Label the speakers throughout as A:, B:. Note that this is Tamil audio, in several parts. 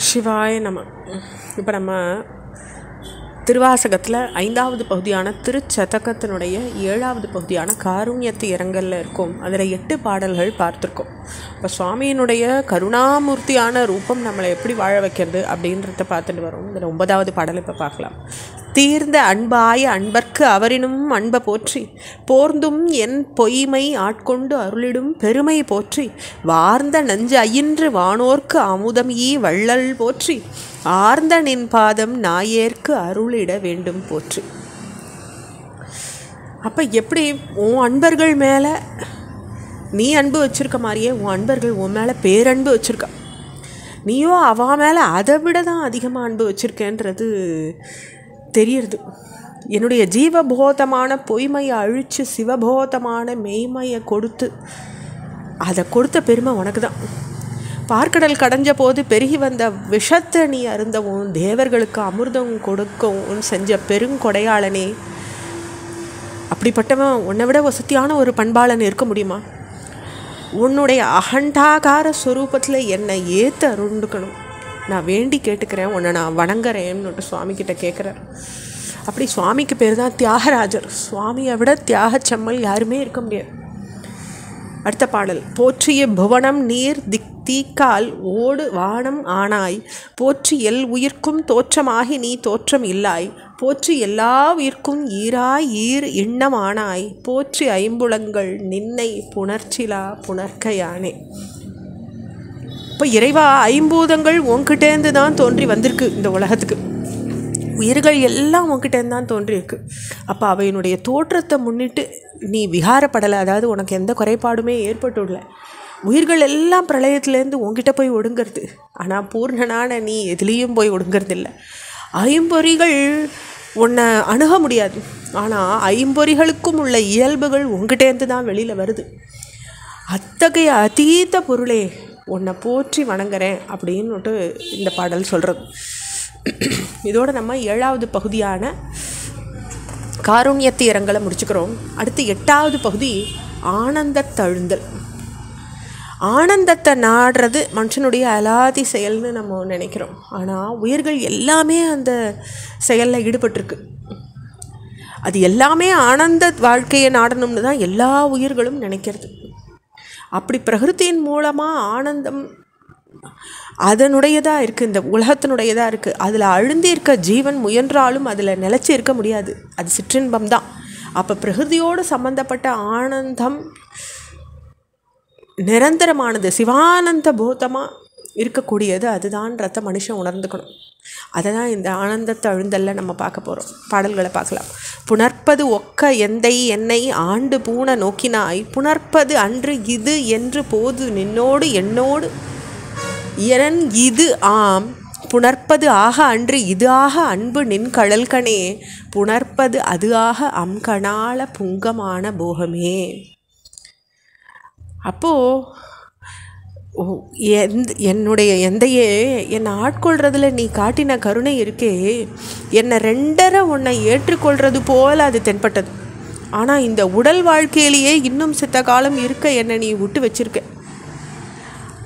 A: சிவாய நம. இப்போ நம்ம திருவாசகத்தில் 5வது பகுதியான திருச்சதகத்தினுடைய 7வது பகுதியான காருண்யத்து இரங்கலில் இருக்கும். அதில் 8 பாடல்கள் பார்த்துருக்கோம். இப்போ சுவாமியினுடைய கருணாமூர்த்தியான ரூபம் நம்மளை எப்படி வாழ வைக்கிறது அப்படின்றத பார்த்துட்டு வரோம். இதில் 9வது பாடல் இப்போ பார்க்கலாம். தீர்ந்த அன்பாய அன்பர்க்கு அவரினும் அன்பை போற்றி, போர்ந்தும் என் பொய்மை ஆட்கொண்டு அருளிடும் பெருமை போற்றி, வார்ந்த நஞ்சு அயின்று வானோர்க்கு அமுதம் ஈ வள்ளல் போற்றி, ஆர்ந்த நின் பாதம் நாயேற்கு அருளிட வேண்டும் போற்றி. அப்போ எப்படி உன் அன்பர்கள் மேலே நீ அன்பு வச்சுருக்க மாதிரியே உன் அன்பர்கள் உன் மேலே பேரன்பு வச்சுருக்கா. நீயோ அவ மேலே அதை விட தான் அதிகமாக அன்பு வச்சுருக்கேன்றது தெரியுது. என்னுடைய ஜீவபோதமான பொய்மையை அழித்து சிவபோதமான மெய்மையை கொடுத்து அதை கொடுத்த பெருமை உனக்கு தான். பார்க்கடல் கடைஞ்ச போது பெருகி வந்த விஷத்தை நீ அருந்தவும் தேவர்களுக்கு அமிர்தம் கொடுக்கவும் செஞ்ச பெருங்கொடையாளனே, அப்படிப்பட்டவன் உன்னை விட வசதியான ஒரு பண்பாளன் இருக்க முடியுமா? உன்னுடைய அகண்டாகார ஸ்வரூபத்தில் என்னை ஏற்று அருண்டுக்கணும். நான் வேண்டி கேட்டுக்கிறேன், உன்னை நான் வணங்குறேன்னு சுவாமிக்கிட்ட கேட்குறார். அப்படி சுவாமிக்கு பேர் தான் தியாகராஜர். சுவாமியை விட தியாகச்சம்மல் யாருமே இருக்க முடியாது. அடுத்த பாடல். போற்றிய புவனம் நீர் தீக்கால் ஓடு வானம் ஆனாய், போற்றி எல் உயிர்க்கும் தோற்றமாகி நீ தோற்றம் இல்லாய், போற்றி எல்லா உயிர்க்கும் ஈராய் ஈர் எண்ணம் ஆனாய், போற்றி ஐம்புலங்கள் நின்னை புணர்ச்சிலா புணர்க்கையானே. இப்போ இறைவா, ஐம்பூதங்கள் உன்கிட்டேருந்து தான் தோன்றி வந்திருக்கு இந்த உலகத்துக்கு. உயிர்கள் எல்லாம் உன்கிட்டேருந்து தான் தோன்றியிருக்கு. அப்போ அவையினுடைய தோற்றத்தை முன்னிட்டு நீ விகாரப்படலை, அதாவது உனக்கு எந்த குறைபாடுமே ஏற்பட்டுள்ள. உயிர்கள் எல்லாம் பிரளயத்துலேருந்து உன்கிட்ட போய் ஒடுங்கிறது. ஆனால் பூர்ணனான நீ எதுலேயும் போய் ஒடுங்கிறது இல்லை. ஐம்பொறிகள் உன்னை அணுக முடியாது. ஆனால் ஐம்பொறிகளுக்கும் உள்ள இயல்புகள் உங்ககிட்டேருந்து தான் வெளியில் வருது. அத்தகைய அதீத பொருளே, உன்னை போற்றி வணங்குறேன் அப்படின்னுட்டு இந்த பாடல் சொல்கிறது. இதோடு நம்ம 7வது பகுதியான காருண்யத்து இரங்கலை முடிச்சுக்கிறோம். அடுத்து 8வது பகுதி ஆனந்த தழுந்தல். ஆனந்தத்தை நாடுறது மனுஷனுடைய அலாதி செயல்னு நம்ம நினைக்கிறோம். ஆனால் உயிர்கள் எல்லாமே அந்த செயலில் ஈடுபட்டிருக்கு. அது எல்லாமே ஆனந்த வாழ்க்கையை நாடணும்னு தான் எல்லா உயிர்களும் நினைக்கிறது. அப்படி பிரகிருத்தியின் மூலமாக ஆனந்தம் அதனுடையதாக இருக்குது, இந்த உலகத்தினுடையதாக இருக்குது. அதில் அழுந்தி இருக்க ஜீவன் முயன்றாலும் அதில் நிலச்சி இருக்க முடியாது. அது சிற்றின்பம் தான். அப்போ பிரகிருதியோடு சம்பந்தப்பட்ட ஆனந்தம் நிரந்தரமானது, சிவானந்த போதமாக இருக்கக்கூடியது. அதுதான்றத மனுஷன் உணர்ந்துக்கணும். அதை தான் இந்த ஆனந்தத்தை அழுந்தல்ல நம்ம பார்க்க போகிறோம். பாடல்களை பார்க்கலாம். புணர்ப்பது ஒக்க எந்தை என்னை ஆண்டு பூண நோக்கினாய், புணர்ப்பது அன்று இது என்று போது நின்னோடு என்னோடு என் இது ஆம், புணர்ப்பது ஆக அன்று இது ஆக அன்பு நின் கழல்கணே, புணர்ப்பது அது ஆக அம்கணால புங்கமான போகமே. அப்போது என்னுடைய எந்தையே, என்னை ஆட்கொள்றதுல நீ காட்டின கருணை இருக்கே, என்னை 2 உன்னை ஏற்றுக்கொள்வது போல் அது தென்பட்டது. ஆனால் இந்த உடல் வாழ்க்கையிலேயே இன்னும் சித்த காலம் இருக்க என்னை நீ விட்டு வச்சிருக்க.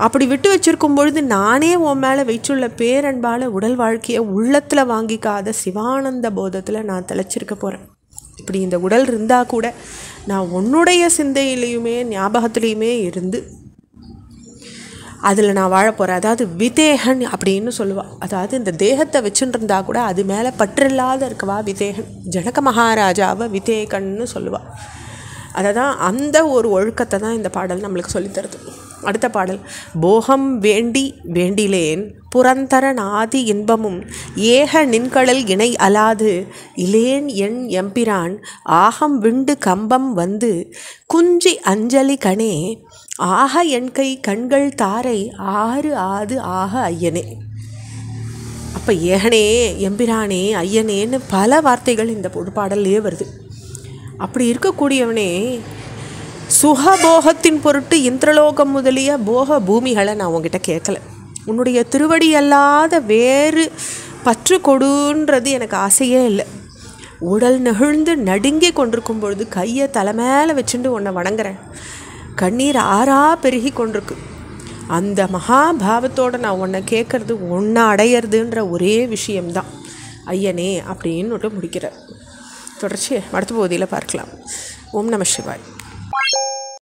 A: அப்படி விட்டு வச்சிருக்கும் பொழுது நானே உன் மேலே வைச்சுள்ள பேரன்பால் உடல் வாழ்க்கையை உள்ளத்தில் வாங்கிக்காத சிவானந்த போதத்தில் நான் தெளிச்சிருக்க போகிறேன். இப்படி இந்த உடல் இருந்தால் கூட நான் உன்னுடைய சிந்தையிலையுமே ஞாபகத்துலேயுமே இருந்து அதில் நான் வாழ போகிறேன். அதாவது விதேகன் அப்படின்னு சொல்லுவாள். அதாவது இந்த தேகத்தை வச்சுருந்தா கூட அது மேலே பற்றில்லாத இருக்கவா விதேகன். ஜனக மகாராஜாவை விதேகன்னு சொல்லுவாள். அதை தான் அந்த ஒரு ஒழுக்கத்தை தான் இந்த பாடல் நம்மளுக்கு சொல்லித்தருது. அடுத்த பாடல். போகம் வேண்டி வேண்டிலேன் புறந்தரன் ஆதி இன்பமும் ஏக நின்கடல் இணை அலாது இலேன் என் எம்பிரான் ஆகம் விண்டு கம்பம் வந்து குஞ்சி அஞ்சலி கணே ஆக என் கை கண்கள் தாரை ஆறு ஆது ஆக ஐயனே. அப்போ ஏகனே, எம்பிரானே, ஐயனேன்னு பல வார்த்தைகள் இந்த பாடல்லையே வருது. அப்படி இருக்கக்கூடியவனே, சுகபோகத்தின் பொருட்டு இந்திரலோகம் முதலிய போக பூமிகளை நான் உங்ககிட்ட கேட்கல. உன்னுடைய திருவடி அல்லாத வேறு பற்று கொடுன்றது எனக்கு ஆசையே இல்லை. உடல் நெகிழ்ந்து நடுங்கி கொண்டிருக்கும் பொழுது கையை தலை மேலே வச்சுட்டு உன்னை வணங்குறேன். கண்ணீர் ஆறா பெருகி கொண்டிருக்கு. அந்த மகாபாவத்தோடு நான் உன்னை கேட்குறது ஒன்றை அடையிறதுன்ற ஒரே விஷயம்தான் ஐயனே அப்படின்னுட்டு முடிக்கிறார். தொடர்ச்சி அடுத்த பகுதியில் பார்க்கலாம். ஓம் நம சிவாய்.